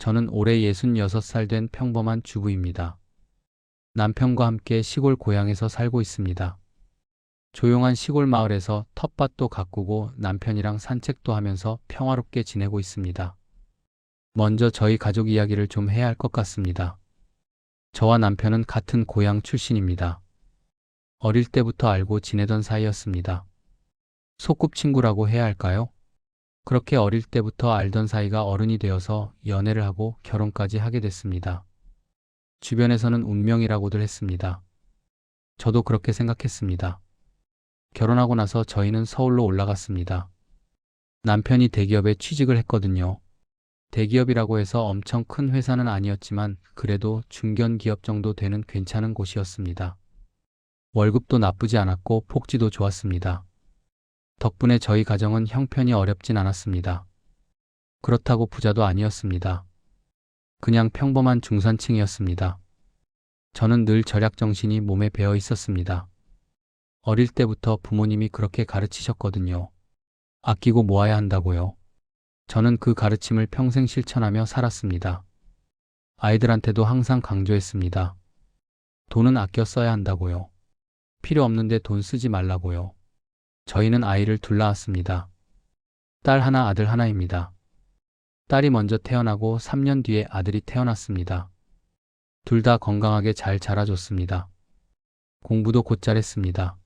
저는 올해 66살 된 평범한 주부입니다. 남편과 함께 시골 고향에서 살고 있습니다. 조용한 시골 마을에서 텃밭도 가꾸고 남편이랑 산책도 하면서 평화롭게 지내고 있습니다. 먼저 저희 가족 이야기를 좀 해야 할 것 같습니다. 저와 남편은 같은 고향 출신입니다. 어릴 때부터 알고 지내던 사이였습니다. 소꿉친구라고 해야 할까요? 그렇게 어릴 때부터 알던 사이가 어른이 되어서 연애를 하고 결혼까지 하게 됐습니다. 주변에서는 운명이라고들 했습니다. 저도 그렇게 생각했습니다. 결혼하고 나서 저희는 서울로 올라갔습니다. 남편이 대기업에 취직을 했거든요. 대기업이라고 해서 엄청 큰 회사는 아니었지만 그래도 중견기업 정도 되는 괜찮은 곳이었습니다. 월급도 나쁘지 않았고 복지도 좋았습니다. 덕분에 저희 가정은 형편이 어렵진 않았습니다. 그렇다고 부자도 아니었습니다. 그냥 평범한 중산층이었습니다. 저는 늘 절약 정신이 몸에 배어 있었습니다. 어릴 때부터 부모님이 그렇게 가르치셨거든요. 아끼고 모아야 한다고요. 저는 그 가르침을 평생 실천하며 살았습니다. 아이들한테도 항상 강조했습니다. 돈은 아껴 써야 한다고요. 필요 없는데 돈 쓰지 말라고요. 저희는 아이를 둘 낳았습니다. 딸 하나, 아들 하나입니다. 딸이 먼저 태어나고 3년 뒤에 아들이 태어났습니다. 둘 다 건강하게 잘 자라줬습니다. 공부도 곧잘 했습니다.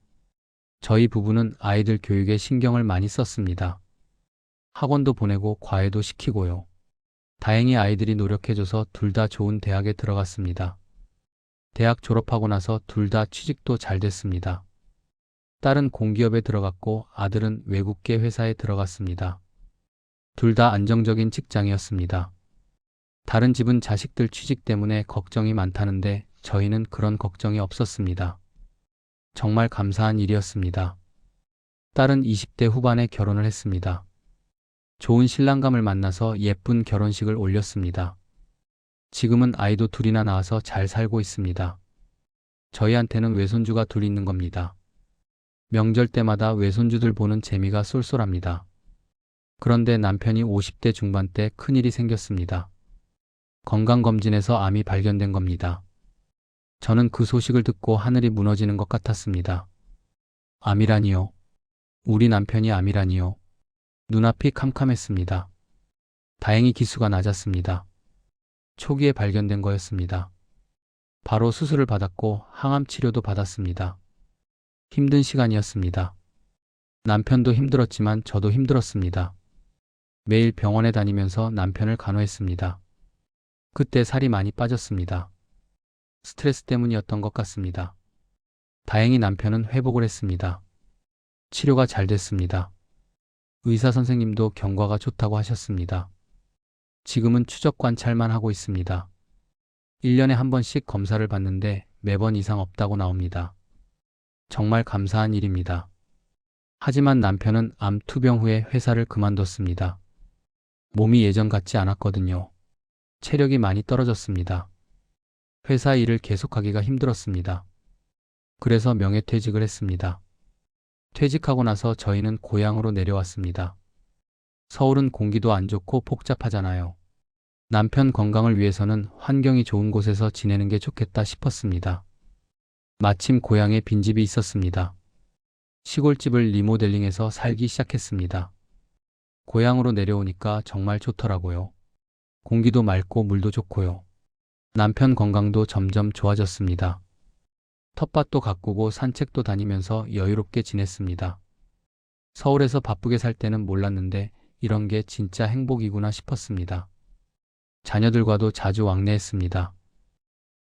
저희 부부는 아이들 교육에 신경을 많이 썼습니다. 학원도 보내고 과외도 시키고요. 다행히 아이들이 노력해줘서 둘 다 좋은 대학에 들어갔습니다. 대학 졸업하고 나서 둘 다 취직도 잘 됐습니다. 딸은 공기업에 들어갔고 아들은 외국계 회사에 들어갔습니다. 둘 다 안정적인 직장이었습니다. 다른 집은 자식들 취직 때문에 걱정이 많다는데 저희는 그런 걱정이 없었습니다. 정말 감사한 일이었습니다. 딸은 20대 후반에 결혼을 했습니다. 좋은 신랑감을 만나서 예쁜 결혼식을 올렸습니다. 지금은 아이도 둘이나 낳아서 잘 살고 있습니다. 저희한테는 외손주가 둘 있는 겁니다. 명절 때마다 외손주들 보는 재미가 쏠쏠합니다. 그런데 남편이 50대 중반 때 큰일이 생겼습니다. 건강검진에서 암이 발견된 겁니다. 저는 그 소식을 듣고 하늘이 무너지는 것 같았습니다. 암이라니요. 우리 남편이 암이라니요. 눈앞이 캄캄했습니다. 다행히 기수가 낮았습니다. 초기에 발견된 거였습니다. 바로 수술을 받았고 항암 치료도 받았습니다. 힘든 시간이었습니다. 남편도 힘들었지만 저도 힘들었습니다. 매일 병원에 다니면서 남편을 간호했습니다. 그때 살이 많이 빠졌습니다. 스트레스 때문이었던 것 같습니다. 다행히 남편은 회복을 했습니다. 치료가 잘 됐습니다. 의사 선생님도 경과가 좋다고 하셨습니다. 지금은 추적 관찰만 하고 있습니다. 1년에 한 번씩 검사를 받는데 매번 이상 없다고 나옵니다. 정말 감사한 일입니다. 하지만 남편은 암 투병 후에 회사를 그만뒀습니다. 몸이 예전 같지 않았거든요. 체력이 많이 떨어졌습니다. 회사 일을 계속하기가 힘들었습니다. 그래서 명예퇴직을 했습니다. 퇴직하고 나서 저희는 고향으로 내려왔습니다. 서울은 공기도 안 좋고 복잡하잖아요. 남편 건강을 위해서는 환경이 좋은 곳에서 지내는 게 좋겠다 싶었습니다. 마침 고향에 빈집이 있었습니다. 시골집을 리모델링해서 살기 시작했습니다. 고향으로 내려오니까 정말 좋더라고요. 공기도 맑고 물도 좋고요. 남편 건강도 점점 좋아졌습니다. 텃밭도 가꾸고 산책도 다니면서 여유롭게 지냈습니다. 서울에서 바쁘게 살 때는 몰랐는데 이런 게 진짜 행복이구나 싶었습니다. 자녀들과도 자주 왕래했습니다.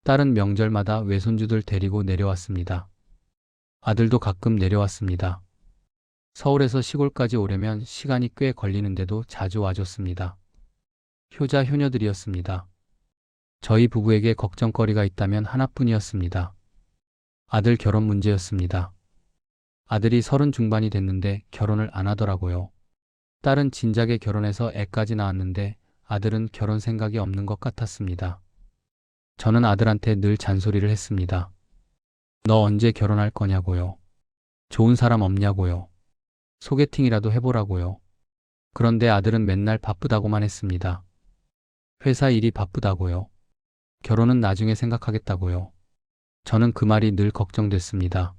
딸은 명절마다 외손주들 데리고 내려왔습니다. 아들도 가끔 내려왔습니다. 서울에서 시골까지 오려면 시간이 꽤 걸리는데도 자주 와줬습니다. 효자 효녀들이었습니다. 저희 부부에게 걱정거리가 있다면 하나뿐이었습니다. 아들 결혼 문제였습니다. 아들이 30 중반이 됐는데 결혼을 안 하더라고요. 딸은 진작에 결혼해서 애까지 낳았는데 아들은 결혼 생각이 없는 것 같았습니다. 저는 아들한테 늘 잔소리를 했습니다. 너 언제 결혼할 거냐고요. 좋은 사람 없냐고요. 소개팅이라도 해보라고요. 그런데 아들은 맨날 바쁘다고만 했습니다. 회사 일이 바쁘다고요. 결혼은 나중에 생각하겠다고요. 저는 그 말이 늘 걱정됐습니다.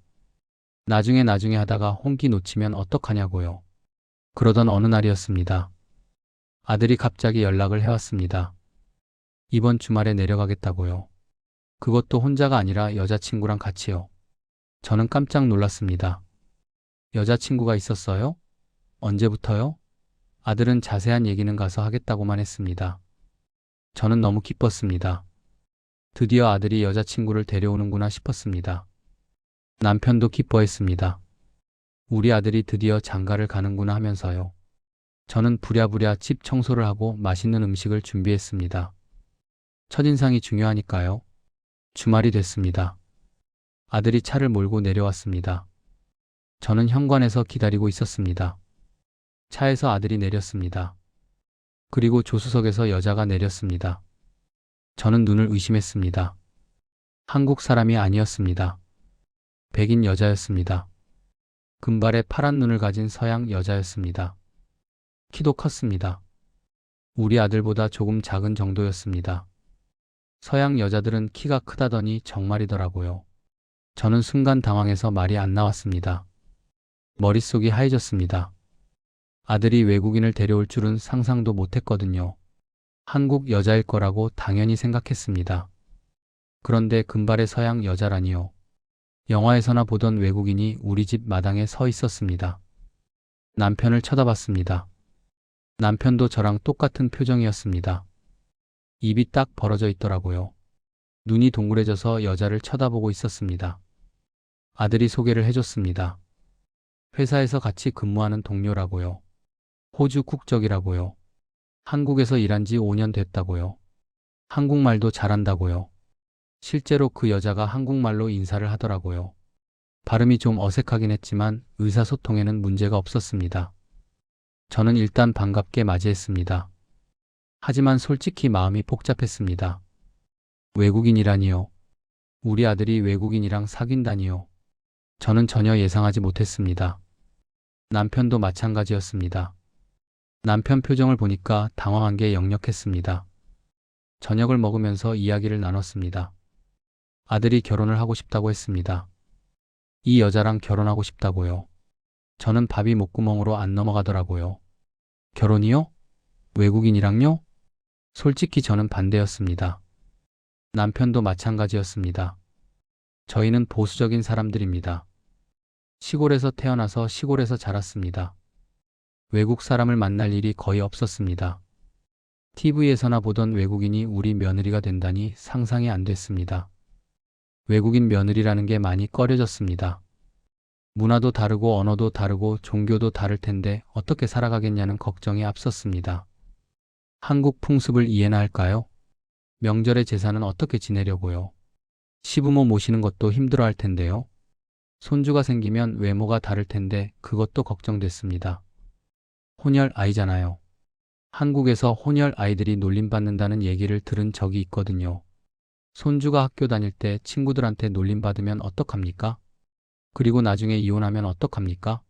나중에 하다가 혼기 놓치면 어떡하냐고요. 그러던 어느 날이었습니다. 아들이 갑자기 연락을 해왔습니다. 이번 주말에 내려가겠다고요. 그것도 혼자가 아니라 여자친구랑 같이요. 저는 깜짝 놀랐습니다. 여자친구가 있었어요? 언제부터요? 아들은 자세한 얘기는 가서 하겠다고만 했습니다. 저는 너무 기뻤습니다. 드디어 아들이 여자친구를 데려오는구나 싶었습니다. 남편도 기뻐했습니다. 우리 아들이 드디어 장가를 가는구나 하면서요. 저는 부랴부랴 집 청소를 하고 맛있는 음식을 준비했습니다. 첫인상이 중요하니까요. 주말이 됐습니다. 아들이 차를 몰고 내려왔습니다. 저는 현관에서 기다리고 있었습니다. 차에서 아들이 내렸습니다. 그리고 조수석에서 여자가 내렸습니다. 저는 눈을 의심했습니다. 한국 사람이 아니었습니다. 백인 여자였습니다. 금발에 파란 눈을 가진 서양 여자였습니다. 키도 컸습니다. 우리 아들보다 조금 작은 정도였습니다. 서양 여자들은 키가 크다더니 정말이더라고요. 저는 순간 당황해서 말이 안 나왔습니다. 머릿속이 하얘졌습니다. 아들이 외국인을 데려올 줄은 상상도 못했거든요. 한국 여자일 거라고 당연히 생각했습니다. 그런데 금발의 서양 여자라니요. 영화에서나 보던 외국인이 우리 집 마당에 서 있었습니다. 남편을 쳐다봤습니다. 남편도 저랑 똑같은 표정이었습니다. 입이 딱 벌어져 있더라고요. 눈이 동그래져서 여자를 쳐다보고 있었습니다. 아들이 소개를 해줬습니다. 회사에서 같이 근무하는 동료라고요. 호주 국적이라고요. 한국에서 일한 지 5년 됐다고요. 한국말도 잘한다고요. 실제로 그 여자가 한국말로 인사를 하더라고요. 발음이 좀 어색하긴 했지만 의사소통에는 문제가 없었습니다. 저는 일단 반갑게 맞이했습니다. 하지만 솔직히 마음이 복잡했습니다. 외국인이라니요. 우리 아들이 외국인이랑 사귄다니요. 저는 전혀 예상하지 못했습니다. 남편도 마찬가지였습니다. 남편 표정을 보니까 당황한 게 역력했습니다. 저녁을 먹으면서 이야기를 나눴습니다. 아들이 결혼을 하고 싶다고 했습니다. 이 여자랑 결혼하고 싶다고요. 저는 밥이 목구멍으로 안 넘어가더라고요. 결혼이요? 외국인이랑요? 솔직히 저는 반대였습니다. 남편도 마찬가지였습니다. 저희는 보수적인 사람들입니다. 시골에서 태어나서 시골에서 자랐습니다. 외국 사람을 만날 일이 거의 없었습니다. TV에서나 보던 외국인이 우리 며느리가 된다니 상상이 안 됐습니다. 외국인 며느리라는 게 많이 꺼려졌습니다. 문화도 다르고 언어도 다르고 종교도 다를 텐데 어떻게 살아가겠냐는 걱정이 앞섰습니다. 한국 풍습을 이해나 할까요? 명절의 제사는 어떻게 지내려고요? 시부모 모시는 것도 힘들어 할 텐데요. 손주가 생기면 외모가 다를 텐데 그것도 걱정됐습니다. 혼혈 아이잖아요. 한국에서 혼혈 아이들이 놀림받는다는 얘기를 들은 적이 있거든요. 손주가 학교 다닐 때 친구들한테 놀림받으면 어떡합니까? 그리고 나중에 이혼하면 어떡합니까?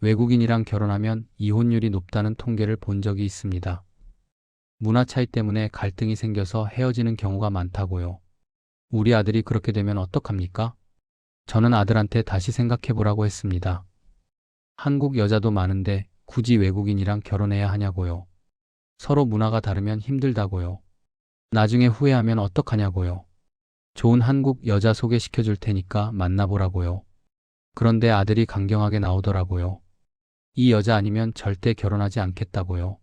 외국인이랑 결혼하면 이혼율이 높다는 통계를 본 적이 있습니다. 문화 차이 때문에 갈등이 생겨서 헤어지는 경우가 많다고요. 우리 아들이 그렇게 되면 어떡합니까? 저는 아들한테 다시 생각해보라고 했습니다. 한국 여자도 많은데 굳이 외국인이랑 결혼해야 하냐고요. 서로 문화가 다르면 힘들다고요. 나중에 후회하면 어떡하냐고요. 좋은 한국 여자 소개시켜 줄 테니까 만나보라고요. 그런데 아들이 강경하게 나오더라고요. 이 여자 아니면 절대 결혼하지 않겠다고요.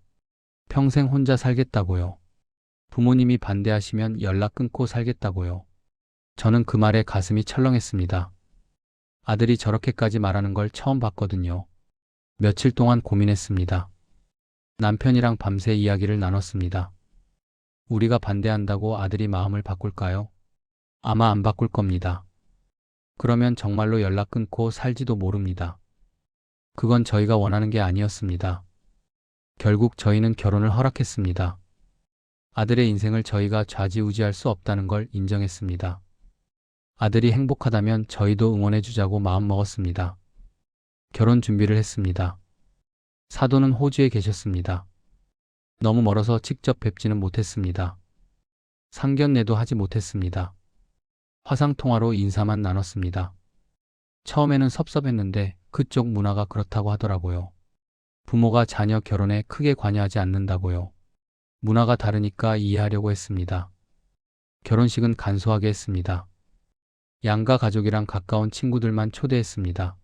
평생 혼자 살겠다고요. 부모님이 반대하시면 연락 끊고 살겠다고요. 저는 그 말에 가슴이 철렁했습니다. 아들이 저렇게까지 말하는 걸 처음 봤거든요. 며칠 동안 고민했습니다. 남편이랑 밤새 이야기를 나눴습니다. 우리가 반대한다고 아들이 마음을 바꿀까요? 아마 안 바꿀 겁니다. 그러면 정말로 연락 끊고 살지도 모릅니다. 그건 저희가 원하는 게 아니었습니다. 결국 저희는 결혼을 허락했습니다. 아들의 인생을 저희가 좌지우지할 수 없다는 걸 인정했습니다. 아들이 행복하다면 저희도 응원해주자고 마음먹었습니다. 결혼 준비를 했습니다. 사도는 호주에 계셨습니다. 너무 멀어서 직접 뵙지는 못했습니다. 상견례도 하지 못했습니다. 화상통화로 인사만 나눴습니다. 처음에는 섭섭했는데 그쪽 문화가 그렇다고 하더라고요. 부모가 자녀 결혼에 크게 관여하지 않는다고요. 문화가 다르니까 이해하려고 했습니다. 결혼식은 간소하게 했습니다. 양가 가족이랑 가까운 친구들만 초대했습니다.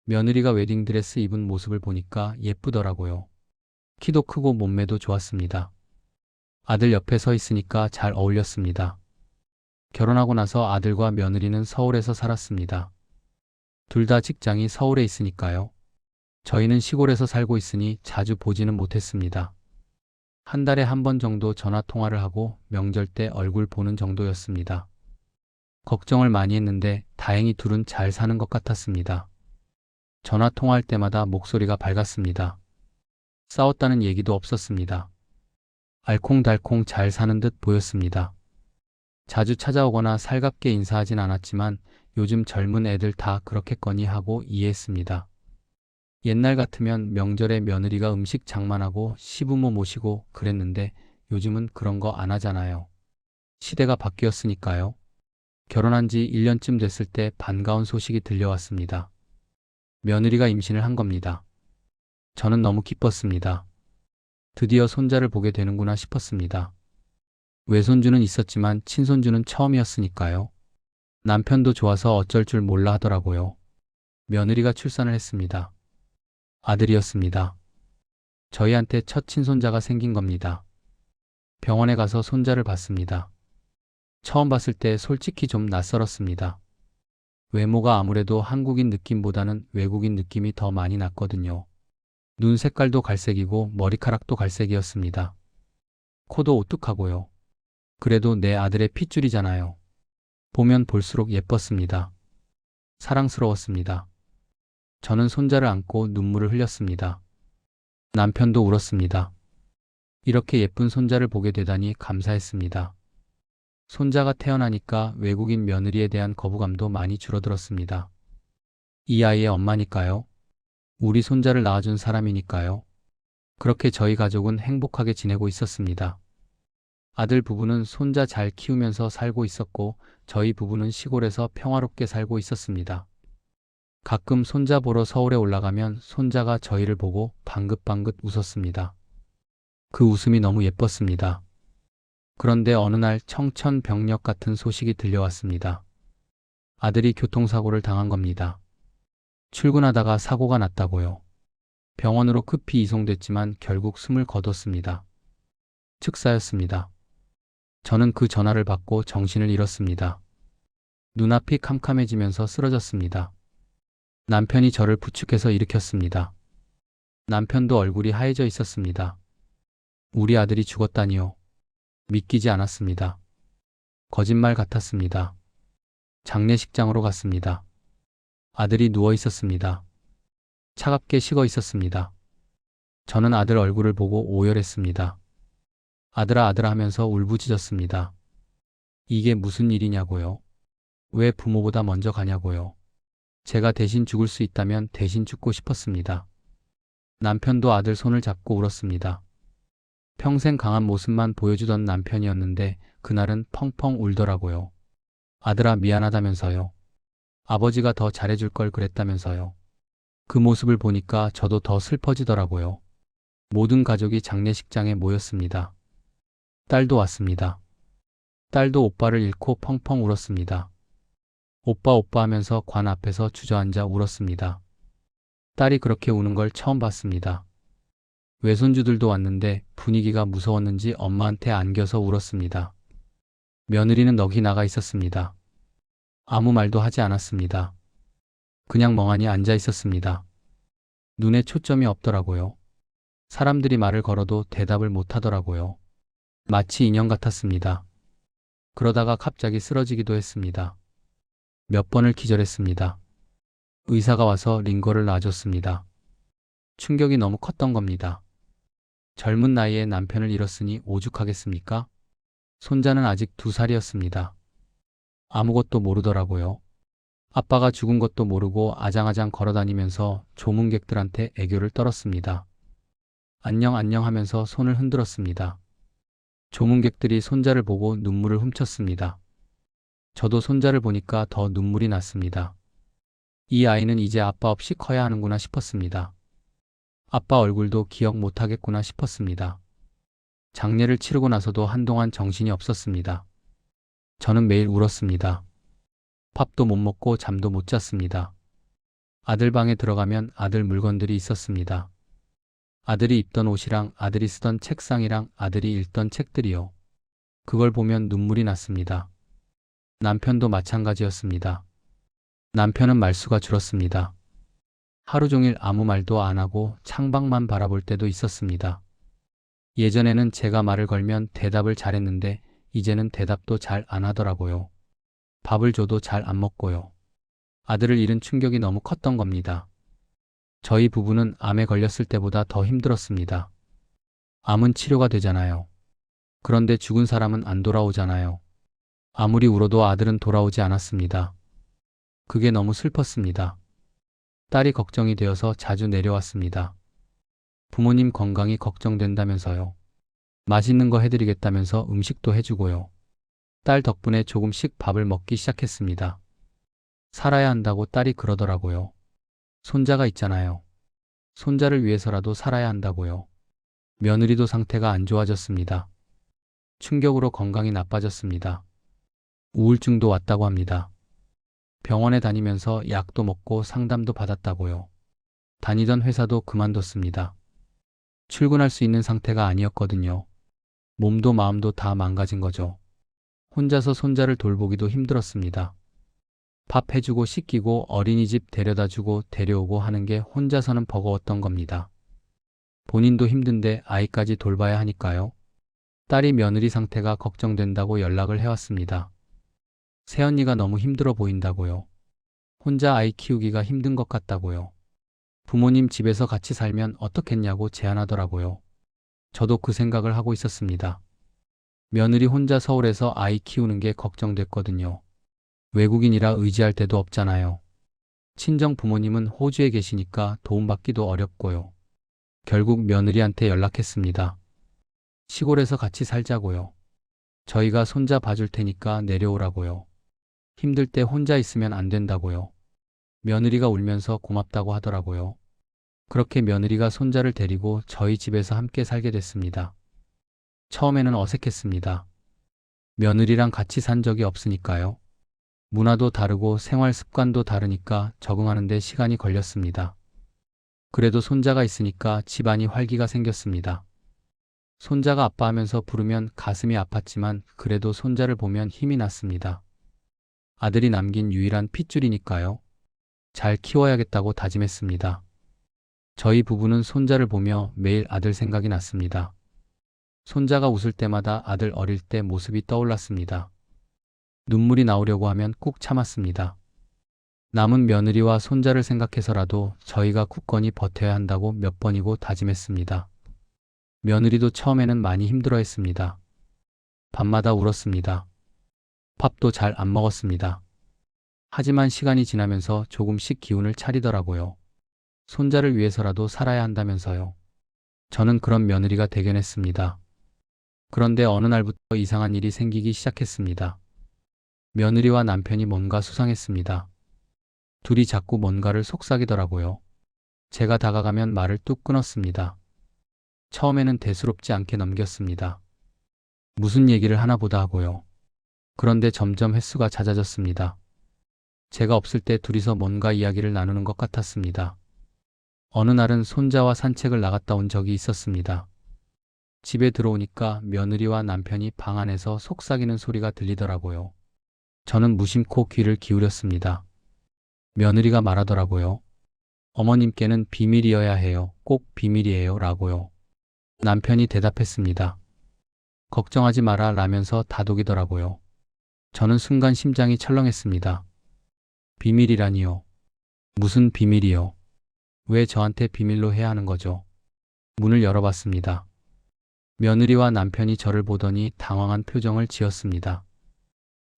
며느리가 웨딩드레스 입은 모습을 보니까 예쁘더라고요. 키도 크고 몸매도 좋았습니다. 아들 옆에 서 있으니까 잘 어울렸습니다. 결혼하고 나서 아들과 며느리는 서울에서 살았습니다. 둘 다 직장이 서울에 있으니까요. 저희는 시골에서 살고 있으니 자주 보지는 못했습니다. 한 달에 한 번 정도 전화 통화를 하고 명절 때 얼굴 보는 정도였습니다. 걱정을 많이 했는데 다행히 둘은 잘 사는 것 같았습니다. 전화 통화할 때마다 목소리가 밝았습니다. 싸웠다는 얘기도 없었습니다. 알콩달콩 잘 사는 듯 보였습니다. 자주 찾아오거나 살갑게 인사하진 않았지만 요즘 젊은 애들 다 그렇겠거니 하고 이해했습니다. 옛날 같으면 명절에 며느리가 음식 장만하고 시부모 모시고 그랬는데 요즘은 그런 거 안 하잖아요. 시대가 바뀌었으니까요. 결혼한 지 1년쯤 됐을 때 반가운 소식이 들려왔습니다. 며느리가 임신을 한 겁니다. 저는 너무 기뻤습니다. 드디어 손자를 보게 되는구나 싶었습니다. 외손주는 있었지만 친손주는 처음이었으니까요. 남편도 좋아서 어쩔 줄 몰라 하더라고요. 며느리가 출산을 했습니다. 아들이었습니다. 저희한테 첫 친손자가 생긴 겁니다. 병원에 가서 손자를 봤습니다. 처음 봤을 때 솔직히 좀 낯설었습니다. 외모가 아무래도 한국인 느낌보다는 외국인 느낌이 더 많이 났거든요. 눈 색깔도 갈색이고 머리카락도 갈색이었습니다. 코도 오뚝하고요. 그래도 내 아들의 핏줄이잖아요. 보면 볼수록 예뻤습니다. 사랑스러웠습니다. 저는 손자를 안고 눈물을 흘렸습니다. 남편도 울었습니다. 이렇게 예쁜 손자를 보게 되다니 감사했습니다. 손자가 태어나니까 외국인 며느리에 대한 거부감도 많이 줄어들었습니다. 이 아이의 엄마니까요. 우리 손자를 낳아준 사람이니까요. 그렇게 저희 가족은 행복하게 지내고 있었습니다. 아들 부부는 손자 잘 키우면서 살고 있었고 저희 부부는 시골에서 평화롭게 살고 있었습니다. 가끔 손자 보러 서울에 올라가면 손자가 저희를 보고 방긋방긋 웃었습니다. 그 웃음이 너무 예뻤습니다. 그런데 어느 날 청천벽력 같은 소식이 들려왔습니다. 아들이 교통사고를 당한 겁니다. 출근하다가 사고가 났다고요. 병원으로 급히 이송됐지만 결국 숨을 거뒀습니다. 즉사였습니다. 저는 그 전화를 받고 정신을 잃었습니다. 눈앞이 캄캄해지면서 쓰러졌습니다. 남편이 저를 부축해서 일으켰습니다. 남편도 얼굴이 하얘져 있었습니다. 우리 아들이 죽었다니요. 믿기지 않았습니다. 거짓말 같았습니다. 장례식장으로 갔습니다. 아들이 누워 있었습니다. 차갑게 식어 있었습니다. 저는 아들 얼굴을 보고 오열했습니다. 아들아 아들아 하면서 울부짖었습니다. 이게 무슨 일이냐고요? 왜 부모보다 먼저 가냐고요? 제가 대신 죽을 수 있다면 대신 죽고 싶었습니다. 남편도 아들 손을 잡고 울었습니다. 평생 강한 모습만 보여주던 남편이었는데 그날은 펑펑 울더라고요. 아들아 미안하다면서요. 아버지가 더 잘해줄 걸 그랬다면서요. 그 모습을 보니까 저도 더 슬퍼지더라고요. 모든 가족이 장례식장에 모였습니다. 딸도 왔습니다. 딸도 오빠를 잃고 펑펑 울었습니다. 오빠 오빠 하면서 관 앞에서 주저앉아 울었습니다. 딸이 그렇게 우는 걸 처음 봤습니다. 외손주들도 왔는데 분위기가 무서웠는지 엄마한테 안겨서 울었습니다. 며느리는 넋이 나가 있었습니다. 아무 말도 하지 않았습니다. 그냥 멍하니 앉아 있었습니다. 눈에 초점이 없더라고요. 사람들이 말을 걸어도 대답을 못 하더라고요. 마치 인형 같았습니다. 그러다가 갑자기 쓰러지기도 했습니다. 몇 번을 기절했습니다. 의사가 와서 링거를 놔줬습니다. 충격이 너무 컸던 겁니다. 젊은 나이에 남편을 잃었으니 오죽하겠습니까? 손자는 아직 2살이었습니다. 아무것도 모르더라고요. 아빠가 죽은 것도 모르고 아장아장 걸어다니면서 조문객들한테 애교를 떨었습니다. 안녕 안녕 하면서 손을 흔들었습니다. 조문객들이 손자를 보고 눈물을 훔쳤습니다. 저도 손자를 보니까 더 눈물이 났습니다. 이 아이는 이제 아빠 없이 커야 하는구나 싶었습니다. 아빠 얼굴도 기억 못하겠구나 싶었습니다. 장례를 치르고 나서도 한동안 정신이 없었습니다. 저는 매일 울었습니다. 밥도 못 먹고 잠도 못 잤습니다. 아들 방에 들어가면 아들 물건들이 있었습니다. 아들이 입던 옷이랑 아들이 쓰던 책상이랑 아들이 읽던 책들이요. 그걸 보면 눈물이 났습니다. 남편도 마찬가지였습니다. 남편은 말수가 줄었습니다. 하루 종일 아무 말도 안 하고 창밖만 바라볼 때도 있었습니다. 예전에는 제가 말을 걸면 대답을 잘했는데 이제는 대답도 잘 안 하더라고요. 밥을 줘도 잘 안 먹고요. 아들을 잃은 충격이 너무 컸던 겁니다. 저희 부부는 암에 걸렸을 때보다 더 힘들었습니다. 암은 치료가 되잖아요. 그런데 죽은 사람은 안 돌아오잖아요. 아무리 울어도 아들은 돌아오지 않았습니다. 그게 너무 슬펐습니다. 딸이 걱정이 되어서 자주 내려왔습니다. 부모님 건강이 걱정된다면서요. 맛있는 거 해드리겠다면서 음식도 해주고요. 딸 덕분에 조금씩 밥을 먹기 시작했습니다. 살아야 한다고 딸이 그러더라고요. 손자가 있잖아요. 손자를 위해서라도 살아야 한다고요. 며느리도 상태가 안 좋아졌습니다. 충격으로 건강이 나빠졌습니다. 우울증도 왔다고 합니다. 병원에 다니면서 약도 먹고 상담도 받았다고요. 다니던 회사도 그만뒀습니다. 출근할 수 있는 상태가 아니었거든요. 몸도 마음도 다 망가진 거죠. 혼자서 손자를 돌보기도 힘들었습니다. 밥 해주고 씻기고 어린이집 데려다주고 데려오고 하는 게 혼자서는 버거웠던 겁니다. 본인도 힘든데 아이까지 돌봐야 하니까요. 딸이 며느리 상태가 걱정된다고 연락을 해왔습니다. 새언니가 너무 힘들어 보인다고요. 혼자 아이 키우기가 힘든 것 같다고요. 부모님 집에서 같이 살면 어떻겠냐고 제안하더라고요. 저도 그 생각을 하고 있었습니다. 며느리 혼자 서울에서 아이 키우는 게 걱정됐거든요. 외국인이라 의지할 데도 없잖아요. 친정 부모님은 호주에 계시니까 도움받기도 어렵고요. 결국 며느리한테 연락했습니다. 시골에서 같이 살자고요. 저희가 손자 봐줄 테니까 내려오라고요. 힘들 때 혼자 있으면 안 된다고요. 며느리가 울면서 고맙다고 하더라고요. 그렇게 며느리가 손자를 데리고 저희 집에서 함께 살게 됐습니다. 처음에는 어색했습니다. 며느리랑 같이 산 적이 없으니까요. 문화도 다르고 생활 습관도 다르니까 적응하는 데 시간이 걸렸습니다. 그래도 손자가 있으니까 집안이 활기가 생겼습니다. 손자가 아빠하면서 부르면 가슴이 아팠지만 그래도 손자를 보면 힘이 났습니다. 아들이 남긴 유일한 핏줄이니까요. 잘 키워야겠다고 다짐했습니다. 저희 부부는 손자를 보며 매일 아들 생각이 났습니다. 손자가 웃을 때마다 아들 어릴 때 모습이 떠올랐습니다. 눈물이 나오려고 하면 꾹 참았습니다. 남은 며느리와 손자를 생각해서라도 저희가 굳건히 버텨야 한다고 몇 번이고 다짐했습니다. 며느리도 처음에는 많이 힘들어했습니다. 밤마다 울었습니다. 밥도 잘 안 먹었습니다. 하지만 시간이 지나면서 조금씩 기운을 차리더라고요. 손자를 위해서라도 살아야 한다면서요. 저는 그런 며느리가 대견했습니다. 그런데 어느 날부터 이상한 일이 생기기 시작했습니다. 며느리와 남편이 뭔가 수상했습니다. 둘이 자꾸 뭔가를 속삭이더라고요. 제가 다가가면 말을 뚝 끊었습니다. 처음에는 대수롭지 않게 넘겼습니다. 무슨 얘기를 하나 보다 하고요. 그런데 점점 횟수가 잦아졌습니다. 제가 없을 때 둘이서 뭔가 이야기를 나누는 것 같았습니다. 어느 날은 손자와 산책을 나갔다 온 적이 있었습니다. 집에 들어오니까 며느리와 남편이 방 안에서 속삭이는 소리가 들리더라고요. 저는 무심코 귀를 기울였습니다. 며느리가 말하더라고요. 어머님께는 비밀이어야 해요. 꼭 비밀이에요. 라고요. 남편이 대답했습니다. 걱정하지 마라 라면서 다독이더라고요. 저는 순간 심장이 철렁했습니다. 비밀이라니요. 무슨 비밀이요? 왜 저한테 비밀로 해야 하는 거죠? 문을 열어봤습니다. 며느리와 남편이 저를 보더니 당황한 표정을 지었습니다.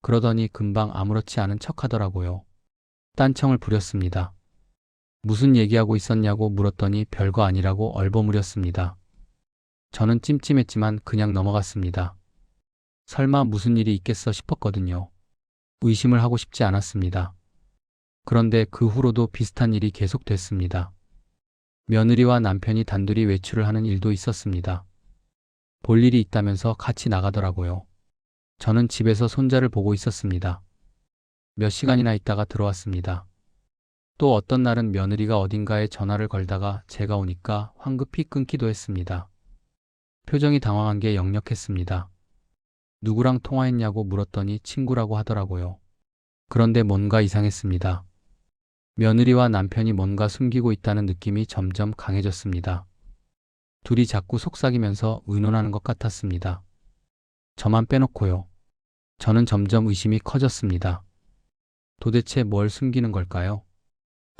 그러더니 금방 아무렇지 않은 척 하더라고요. 딴청을 부렸습니다. 무슨 얘기하고 있었냐고 물었더니 별거 아니라고 얼버무렸습니다. 저는 찜찜했지만 그냥 넘어갔습니다. 설마 무슨 일이 있겠어 싶었거든요. 의심을 하고 싶지 않았습니다. 그런데 그 후로도 비슷한 일이 계속됐습니다. 며느리와 남편이 단둘이 외출을 하는 일도 있었습니다. 볼 일이 있다면서 같이 나가더라고요. 저는 집에서 손자를 보고 있었습니다. 몇 시간이나 있다가 들어왔습니다. 또 어떤 날은 며느리가 어딘가에 전화를 걸다가 제가 오니까 황급히 끊기도 했습니다. 표정이 당황한 게 역력했습니다. 누구랑 통화했냐고 물었더니 친구라고 하더라고요. 그런데 뭔가 이상했습니다. 며느리와 남편이 뭔가 숨기고 있다는 느낌이 점점 강해졌습니다. 둘이 자꾸 속삭이면서 의논하는 것 같았습니다. 저만 빼놓고요. 저는 점점 의심이 커졌습니다. 도대체 뭘 숨기는 걸까요?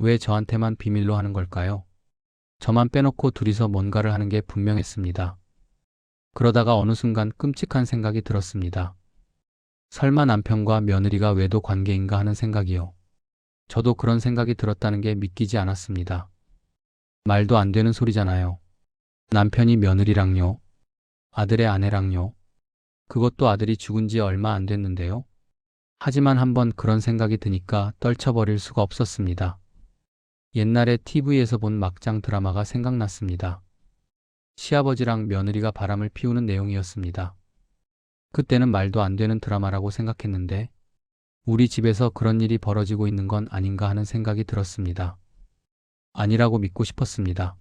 왜 저한테만 비밀로 하는 걸까요? 저만 빼놓고 둘이서 뭔가를 하는 게 분명했습니다. 그러다가 어느 순간 끔찍한 생각이 들었습니다. 설마 남편과 며느리가 외도 관계인가 하는 생각이요. 저도 그런 생각이 들었다는 게 믿기지 않았습니다. 말도 안 되는 소리잖아요. 남편이 며느리랑요. 아들의 아내랑요. 그것도 아들이 죽은 지 얼마 안 됐는데요. 하지만 한번 그런 생각이 드니까 떨쳐버릴 수가 없었습니다. 옛날에 TV에서 본 막장 드라마가 생각났습니다. 시아버지랑 며느리가 바람을 피우는 내용이었습니다. 그때는 말도 안 되는 드라마라고 생각했는데 우리 집에서 그런 일이 벌어지고 있는 건 아닌가 하는 생각이 들었습니다. 아니라고 믿고 싶었습니다.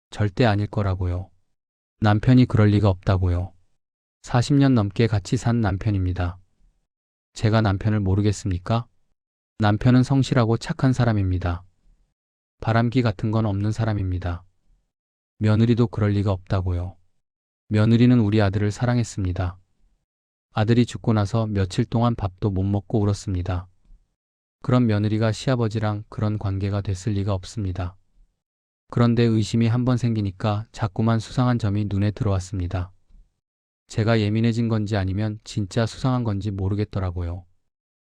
절대 아닐 거라고요. 남편이 그럴 리가 없다고요. 40년 넘게 같이 산 남편입니다. 제가 남편을 모르겠습니까? 남편은 성실하고 착한 사람입니다. 바람기 같은 건 없는 사람입니다. 며느리도 그럴 리가 없다고요. 며느리는 우리 아들을 사랑했습니다. 아들이 죽고 나서 며칠 동안 밥도 못 먹고 울었습니다. 그런 며느리가 시아버지랑 그런 관계가 됐을 리가 없습니다. 그런데 의심이 한번 생기니까 자꾸만 수상한 점이 눈에 들어왔습니다. 제가 예민해진 건지 아니면 진짜 수상한 건지 모르겠더라고요.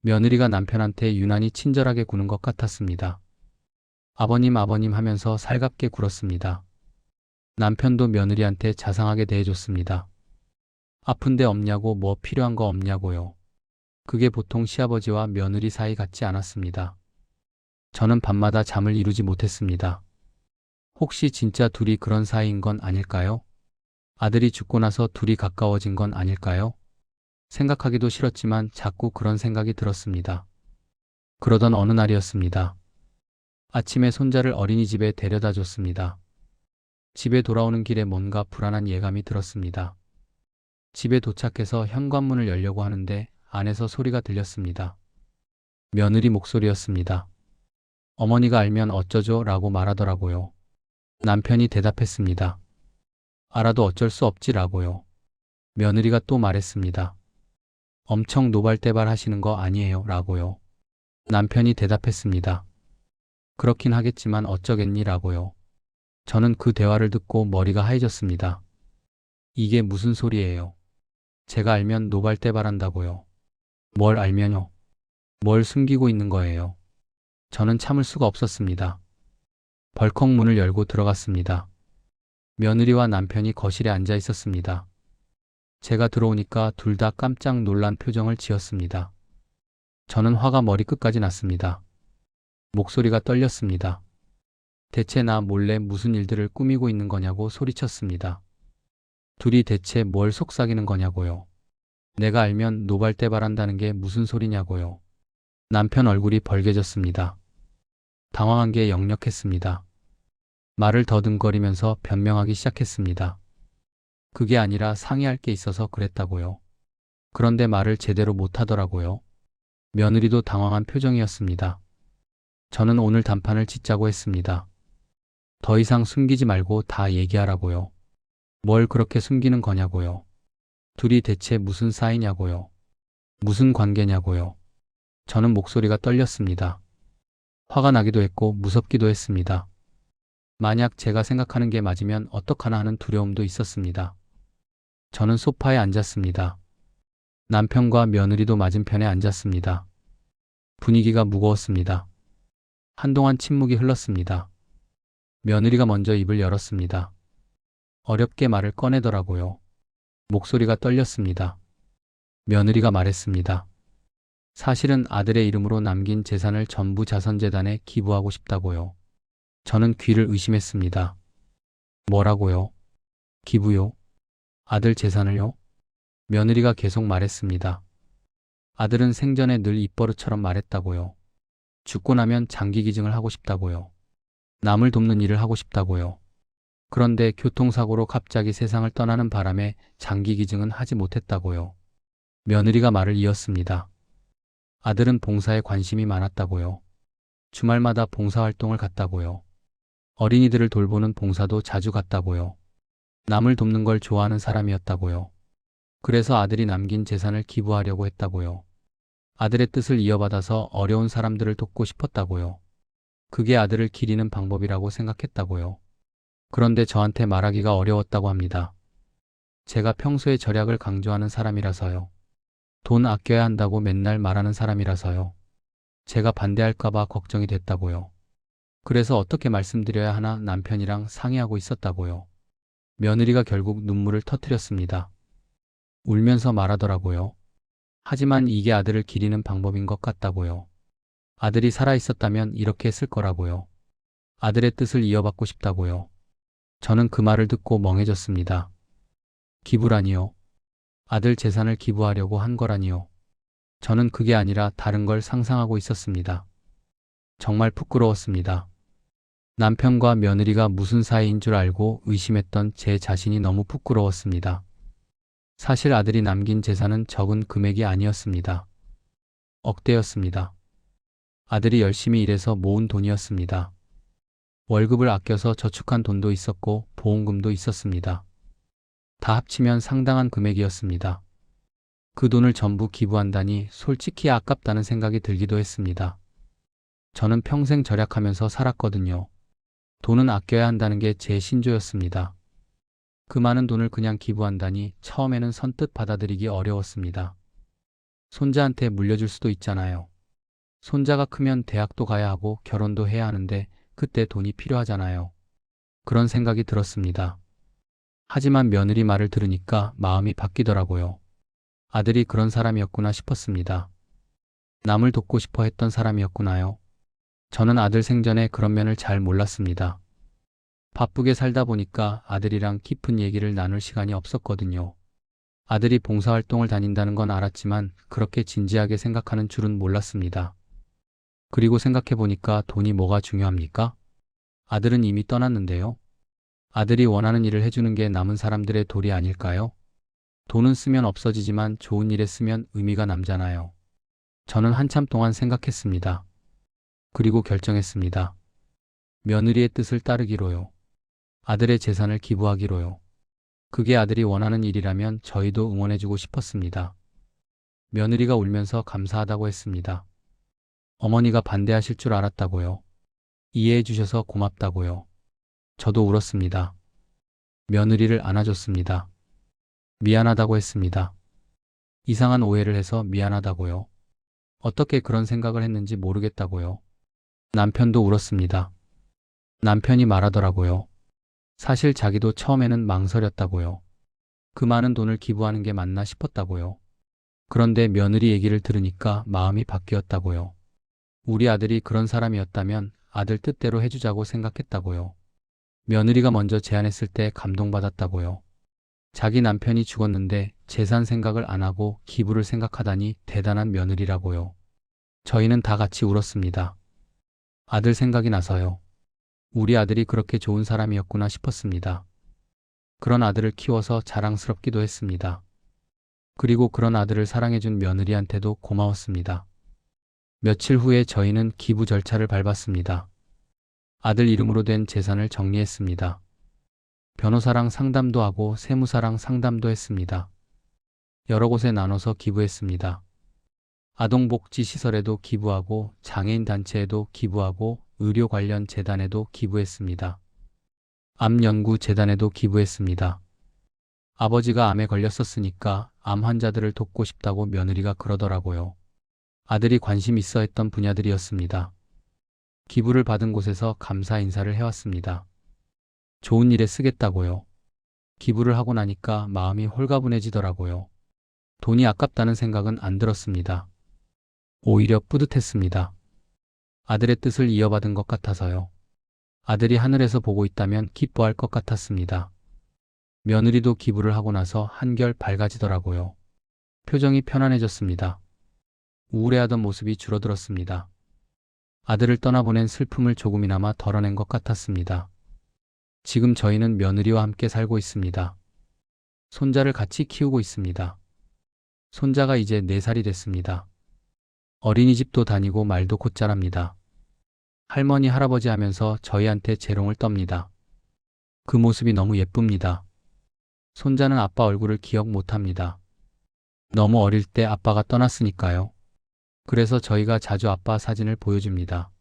며느리가 남편한테 유난히 친절하게 구는 것 같았습니다. 아버님 아버님 하면서 살갑게 굴었습니다. 남편도 며느리한테 자상하게 대해줬습니다. 아픈데 없냐고 뭐 필요한 거 없냐고요. 그게 보통 시아버지와 며느리 사이 같지 않았습니다. 저는 밤마다 잠을 이루지 못했습니다. 혹시 진짜 둘이 그런 사이인 건 아닐까요? 아들이 죽고 나서 둘이 가까워진 건 아닐까요? 생각하기도 싫었지만 자꾸 그런 생각이 들었습니다. 그러던 어느 날이었습니다. 아침에 손자를 어린이집에 데려다 줬습니다. 집에 돌아오는 길에 뭔가 불안한 예감이 들었습니다. 집에 도착해서 현관문을 열려고 하는데 안에서 소리가 들렸습니다. 며느리 목소리였습니다. 어머니가 알면 어쩌죠? 라고 말하더라고요. 남편이 대답했습니다. 알아도 어쩔 수 없지라고요. 며느리가 또 말했습니다. 엄청 노발대발 하시는 거 아니에요? 라고요. 남편이 대답했습니다. 그렇긴 하겠지만 어쩌겠니? 라고요. 저는 그 대화를 듣고 머리가 하얘졌습니다. 이게 무슨 소리예요? 제가 알면 노발대발한다고요. 뭘 알면요? 뭘 숨기고 있는 거예요? 저는 참을 수가 없었습니다. 벌컥 문을 열고 들어갔습니다. 며느리와 남편이 거실에 앉아 있었습니다. 제가 들어오니까 둘 다 깜짝 놀란 표정을 지었습니다. 저는 화가 머리끝까지 났습니다. 목소리가 떨렸습니다. 대체 나 몰래 무슨 일들을 꾸미고 있는 거냐고 소리쳤습니다. 둘이 대체 뭘 속삭이는 거냐고요. 내가 알면 노발대발한다는 게 무슨 소리냐고요. 남편 얼굴이 벌개졌습니다. 당황한 게 역력했습니다. 말을 더듬거리면서 변명하기 시작했습니다. 그게 아니라 상의할 게 있어서 그랬다고요. 그런데 말을 제대로 못하더라고요. 며느리도 당황한 표정이었습니다. 저는 오늘 단판을 짓자고 했습니다. 더 이상 숨기지 말고 다 얘기하라고요. 뭘 그렇게 숨기는 거냐고요. 둘이 대체 무슨 사이냐고요. 무슨 관계냐고요. 저는 목소리가 떨렸습니다. 화가 나기도 했고 무섭기도 했습니다. 만약 제가 생각하는 게 맞으면 어떡하나 하는 두려움도 있었습니다. 저는 소파에 앉았습니다. 남편과 며느리도 맞은편에 앉았습니다. 분위기가 무거웠습니다. 한동안 침묵이 흘렀습니다. 며느리가 먼저 입을 열었습니다. 어렵게 말을 꺼내더라고요. 목소리가 떨렸습니다. 며느리가 말했습니다. 사실은 아들의 이름으로 남긴 재산을 전부 자선재단에 기부하고 싶다고요. 저는 귀를 의심했습니다. 뭐라고요? 기부요? 아들 재산을요? 며느리가 계속 말했습니다. 아들은 생전에 늘 입버릇처럼 말했다고요. 죽고 나면 장기기증을 하고 싶다고요. 남을 돕는 일을 하고 싶다고요. 그런데 교통사고로 갑자기 세상을 떠나는 바람에 장기기증은 하지 못했다고요. 며느리가 말을 이었습니다. 아들은 봉사에 관심이 많았다고요. 주말마다 봉사활동을 갔다고요. 어린이들을 돌보는 봉사도 자주 갔다고요. 남을 돕는 걸 좋아하는 사람이었다고요. 그래서 아들이 남긴 재산을 기부하려고 했다고요. 아들의 뜻을 이어받아서 어려운 사람들을 돕고 싶었다고요. 그게 아들을 기리는 방법이라고 생각했다고요. 그런데 저한테 말하기가 어려웠다고 합니다. 제가 평소에 절약을 강조하는 사람이라서요. 돈 아껴야 한다고 맨날 말하는 사람이라서요. 제가 반대할까봐 걱정이 됐다고요. 그래서 어떻게 말씀드려야 하나 남편이랑 상의하고 있었다고요. 며느리가 결국 눈물을 터뜨렸습니다. 울면서 말하더라고요. 하지만 이게 아들을 기리는 방법인 것 같다고요. 아들이 살아있었다면 이렇게 했을 거라고요. 아들의 뜻을 이어받고 싶다고요. 저는 그 말을 듣고 멍해졌습니다. 기부라니요? 아들 재산을 기부하려고 한 거라니요? 저는 그게 아니라 다른 걸 상상하고 있었습니다. 정말 부끄러웠습니다. 남편과 며느리가 무슨 사이인 줄 알고 의심했던 제 자신이 너무 부끄러웠습니다. 사실 아들이 남긴 재산은 적은 금액이 아니었습니다. 억대였습니다. 아들이 열심히 일해서 모은 돈이었습니다. 월급을 아껴서 저축한 돈도 있었고 보험금도 있었습니다. 다 합치면 상당한 금액이었습니다. 그 돈을 전부 기부한다니 솔직히 아깝다는 생각이 들기도 했습니다. 저는 평생 절약하면서 살았거든요. 돈은 아껴야 한다는 게 제 신조였습니다. 그 많은 돈을 그냥 기부한다니 처음에는 선뜻 받아들이기 어려웠습니다. 손자한테 물려줄 수도 있잖아요. 손자가 크면 대학도 가야 하고 결혼도 해야 하는데 그때 돈이 필요하잖아요. 그런 생각이 들었습니다. 하지만 며느리 말을 들으니까 마음이 바뀌더라고요. 아들이 그런 사람이었구나 싶었습니다. 남을 돕고 싶어 했던 사람이었구나요. 저는 아들 생전에 그런 면을 잘 몰랐습니다. 바쁘게 살다 보니까 아들이랑 깊은 얘기를 나눌 시간이 없었거든요. 아들이 봉사활동을 다닌다는 건 알았지만 그렇게 진지하게 생각하는 줄은 몰랐습니다. 그리고 생각해 보니까 돈이 뭐가 중요합니까? 아들은 이미 떠났는데요. 아들이 원하는 일을 해주는 게 남은 사람들의 도리 아닐까요? 돈은 쓰면 없어지지만 좋은 일에 쓰면 의미가 남잖아요. 저는 한참 동안 생각했습니다. 그리고 결정했습니다. 며느리의 뜻을 따르기로요. 아들의 재산을 기부하기로요. 그게 아들이 원하는 일이라면 저희도 응원해주고 싶었습니다. 며느리가 울면서 감사하다고 했습니다. 어머니가 반대하실 줄 알았다고요. 이해해 주셔서 고맙다고요. 저도 울었습니다. 며느리를 안아줬습니다. 미안하다고 했습니다. 이상한 오해를 해서 미안하다고요. 어떻게 그런 생각을 했는지 모르겠다고요. 남편도 울었습니다. 남편이 말하더라고요. 사실 자기도 처음에는 망설였다고요. 그 많은 돈을 기부하는 게 맞나 싶었다고요. 그런데 며느리 얘기를 들으니까 마음이 바뀌었다고요. 우리 아들이 그런 사람이었다면 아들 뜻대로 해주자고 생각했다고요. 며느리가 먼저 제안했을 때 감동받았다고요. 자기 남편이 죽었는데 재산 생각을 안 하고 기부를 생각하다니 대단한 며느리라고요. 저희는 다 같이 울었습니다. 아들 생각이 나서요. 우리 아들이 그렇게 좋은 사람이었구나 싶었습니다. 그런 아들을 키워서 자랑스럽기도 했습니다. 그리고 그런 아들을 사랑해준 며느리한테도 고마웠습니다. 며칠 후에 저희는 기부 절차를 밟았습니다. 아들 이름으로 된 재산을 정리했습니다. 변호사랑 상담도 하고 세무사랑 상담도 했습니다. 여러 곳에 나눠서 기부했습니다. 아동복지시설에도 기부하고 장애인 단체에도 기부하고 의료 관련 재단에도 기부했습니다. 암연구재단에도 기부했습니다. 아버지가 암에 걸렸었으니까 암 환자들을 돕고 싶다고 며느리가 그러더라고요. 아들이 관심 있어 했던 분야들이었습니다. 기부를 받은 곳에서 감사 인사를 해왔습니다. 좋은 일에 쓰겠다고요. 기부를 하고 나니까 마음이 홀가분해지더라고요. 돈이 아깝다는 생각은 안 들었습니다. 오히려 뿌듯했습니다. 아들의 뜻을 이어받은 것 같아서요. 아들이 하늘에서 보고 있다면 기뻐할 것 같았습니다. 며느리도 기부를 하고 나서 한결 밝아지더라고요. 표정이 편안해졌습니다. 우울해하던 모습이 줄어들었습니다. 아들을 떠나보낸 슬픔을 조금이나마 덜어낸 것 같았습니다. 지금 저희는 며느리와 함께 살고 있습니다. 손자를 같이 키우고 있습니다. 손자가 이제 4살이 됐습니다. 어린이집도 다니고 말도 곧잘합니다. 할머니, 할아버지 하면서 저희한테 재롱을 떱니다. 그 모습이 너무 예쁩니다. 손자는 아빠 얼굴을 기억 못합니다. 너무 어릴 때 아빠가 떠났으니까요. 그래서 저희가 자주 아빠 사진을 보여줍니다.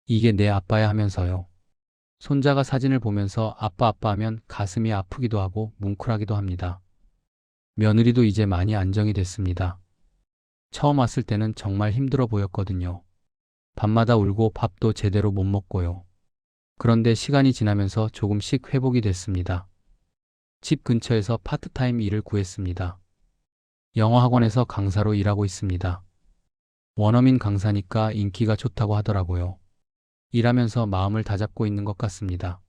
이게 내 아빠야 하면서요. 손자가 사진을 보면서 아빠 하면 가슴이 아프기도 하고 뭉클하기도 합니다. 며느리도 이제 많이 안정이 됐습니다. 처음 왔을 때는 정말 힘들어 보였거든요. 밤마다 울고 밥도 제대로 못 먹고요. 그런데 시간이 지나면서 조금씩 회복이 됐습니다. 집 근처에서 파트타임 일을 구했습니다. 영어 학원에서 강사로 일하고 있습니다. 원어민 강사니까 인기가 좋다고 하더라고요. 일하면서 마음을 다잡고 있는 것 같습니다.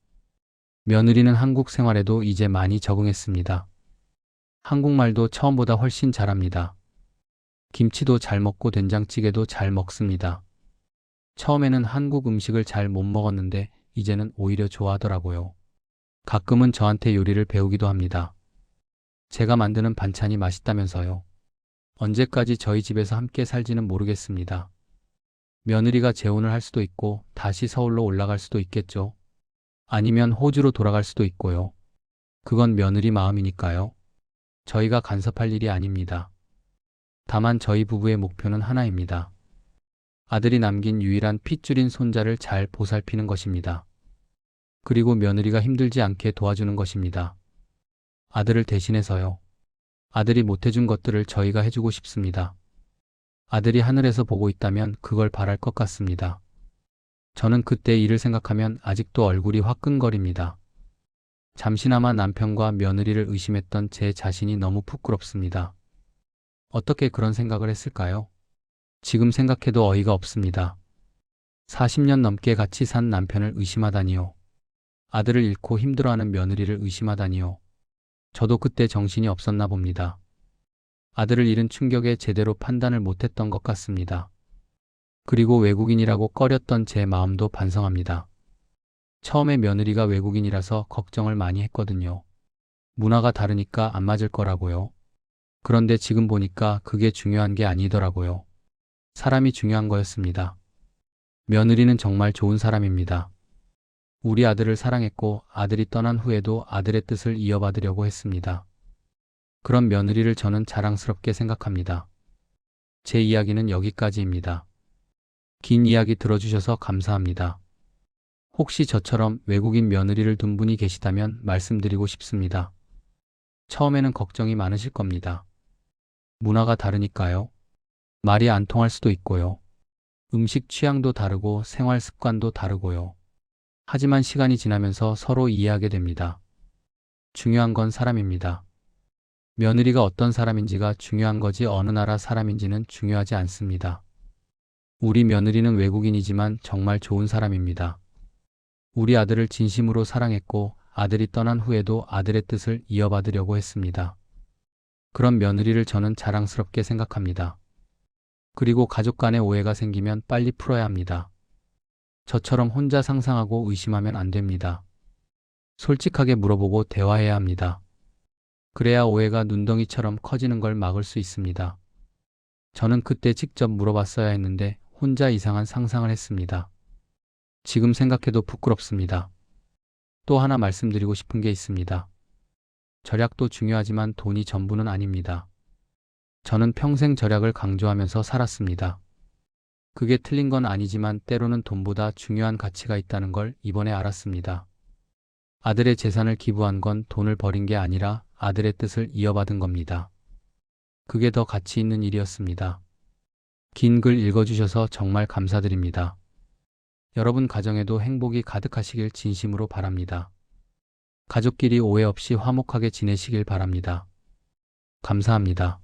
며느리는 한국 생활에도 이제 많이 적응했습니다. 한국말도 처음보다 훨씬 잘합니다. 김치도 잘 먹고 된장찌개도 잘 먹습니다. 처음에는 한국 음식을 잘 못 먹었는데 이제는 오히려 좋아하더라고요. 가끔은 저한테 요리를 배우기도 합니다. 제가 만드는 반찬이 맛있다면서요. 언제까지 저희 집에서 함께 살지는 모르겠습니다. 며느리가 재혼을 할 수도 있고 다시 서울로 올라갈 수도 있겠죠. 아니면 호주로 돌아갈 수도 있고요. 그건 며느리 마음이니까요. 저희가 간섭할 일이 아닙니다. 다만 저희 부부의 목표는 하나입니다. 아들이 남긴 유일한 핏줄인 손자를 잘 보살피는 것입니다. 그리고 며느리가 힘들지 않게 도와주는 것입니다. 아들을 대신해서요. 아들이 못해준 것들을 저희가 해주고 싶습니다. 아들이 하늘에서 보고 있다면 그걸 바랄 것 같습니다. 저는 그때 일을 생각하면 아직도 얼굴이 화끈거립니다. 잠시나마 남편과 며느리를 의심했던 제 자신이 너무 부끄럽습니다. 어떻게 그런 생각을 했을까요? 지금 생각해도 어이가 없습니다. 40년 넘게 같이 산 남편을 의심하다니요. 아들을 잃고 힘들어하는 며느리를 의심하다니요. 저도 그때 정신이 없었나 봅니다. 아들을 잃은 충격에 제대로 판단을 못했던 것 같습니다. 그리고 외국인이라고 꺼렸던 제 마음도 반성합니다. 처음에 며느리가 외국인이라서 걱정을 많이 했거든요. 문화가 다르니까 안 맞을 거라고요. 그런데 지금 보니까 그게 중요한 게 아니더라고요. 사람이 중요한 거였습니다. 며느리는 정말 좋은 사람입니다. 우리 아들을 사랑했고 아들이 떠난 후에도 아들의 뜻을 이어받으려고 했습니다. 그런 며느리를 저는 자랑스럽게 생각합니다. 제 이야기는 여기까지입니다. 긴 이야기 들어주셔서 감사합니다. 혹시 저처럼 외국인 며느리를 둔 분이 계시다면 말씀드리고 싶습니다. 처음에는 걱정이 많으실 겁니다. 문화가 다르니까요. 말이 안 통할 수도 있고요. 음식 취향도 다르고 생활 습관도 다르고요. 하지만 시간이 지나면서 서로 이해하게 됩니다. 중요한 건 사람입니다. 며느리가 어떤 사람인지가 중요한 거지 어느 나라 사람인지는 중요하지 않습니다. 우리 며느리는 외국인이지만 정말 좋은 사람입니다. 우리 아들을 진심으로 사랑했고 아들이 떠난 후에도 아들의 뜻을 이어받으려고 했습니다. 그런 며느리를 저는 자랑스럽게 생각합니다. 그리고 가족 간의 오해가 생기면 빨리 풀어야 합니다. 저처럼 혼자 상상하고 의심하면 안 됩니다. 솔직하게 물어보고 대화해야 합니다. 그래야 오해가 눈덩이처럼 커지는 걸 막을 수 있습니다. 저는 그때 직접 물어봤어야 했는데 혼자 이상한 상상을 했습니다. 지금 생각해도 부끄럽습니다. 또 하나 말씀드리고 싶은 게 있습니다. 절약도 중요하지만 돈이 전부는 아닙니다. 저는 평생 절약을 강조하면서 살았습니다. 그게 틀린 건 아니지만 때로는 돈보다 중요한 가치가 있다는 걸 이번에 알았습니다. 아들의 재산을 기부한 건 돈을 버린 게 아니라 아들의 뜻을 이어받은 겁니다. 그게 더 가치 있는 일이었습니다. 긴 글 읽어주셔서 정말 감사드립니다. 여러분 가정에도 행복이 가득하시길 진심으로 바랍니다. 가족끼리 오해 없이 화목하게 지내시길 바랍니다. 감사합니다.